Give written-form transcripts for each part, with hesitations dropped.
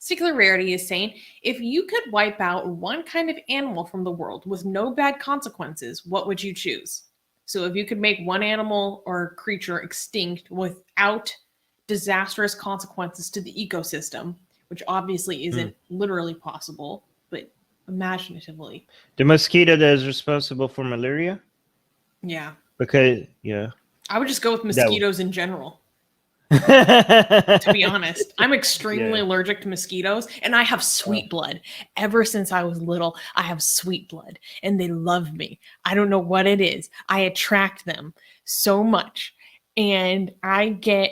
Singularity is saying, if you could wipe out one kind of animal from the world with no bad consequences, what would you choose? So if you could make one animal or creature extinct without disastrous consequences to the ecosystem, which obviously isn't literally possible, but imaginatively. The mosquito that is responsible for malaria? Yeah. Because, yeah. I would just go with mosquitoes in general. To be honest, I'm extremely allergic to mosquitoes, and I have sweet blood. Ever since I was little, I have sweet blood, and they love me. I don't know what it is. I attract them so much, and I get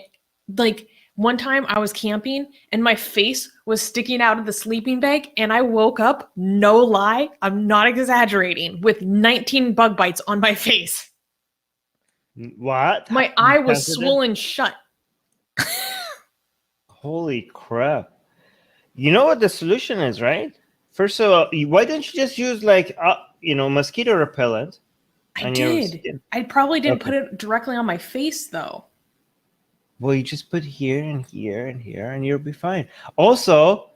like one time I was camping, and my face was sticking out of the sleeping bag, and I woke up, no lie, I'm not exaggerating, with 19 bug bites on my face. What? My eye was swollen shut. Holy crap. You know what the solution is, right? First of all, why don't you just use like, mosquito repellent? I did. I probably didn't put it directly on my face, though. Well, you just put here and here and here, and you'll be fine. Also,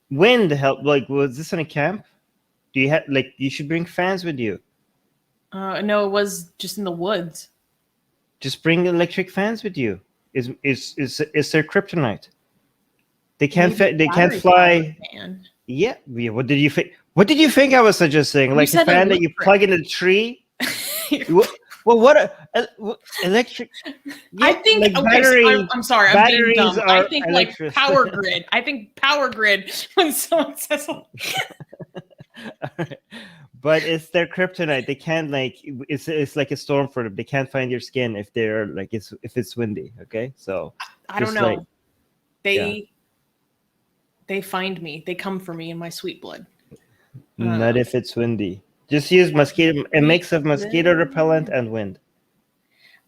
wind help. Like, was this in a camp? Do you have you should bring fans with you? No, it was just in the woods. Just bring electric fans with you. Is their kryptonite? They can't they can't fly. Yeah. What did you think? What did you think I was suggesting? Like a fan that you plug in a tree? Well, electric? Yeah, I think. Like okay, battery, I'm sorry. I'm being dumb. I think like power grid. I think power grid when someone says. Right. But it's their kryptonite. They can't it's like a storm for them. They can't find your skin if they're if it's windy. Okay, so I don't know. They find me. They come for me in my sweet blood. Not if it's windy. Just use a mix of mosquito repellent and wind.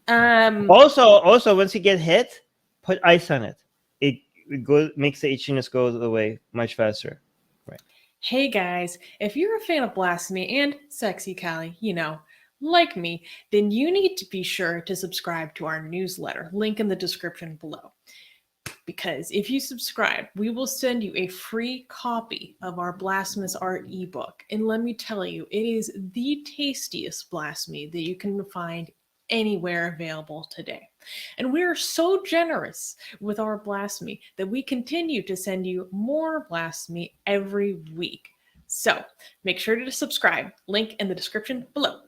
Also, once you get hit, put ice on it. It makes the itchiness go away much faster. Right. Hey guys, if you're a fan of Blasphemy and Sexy Callie, like me, then you need to be sure to subscribe to our newsletter. Link in the description below. Because if you subscribe, we will send you a free copy of our Blasphemous Art ebook. And let me tell you, it is the tastiest blasphemy that you can find anywhere available today. And we are so generous with our blasphemy that we continue to send you more blasphemy every week. So make sure to subscribe. Link in the description below.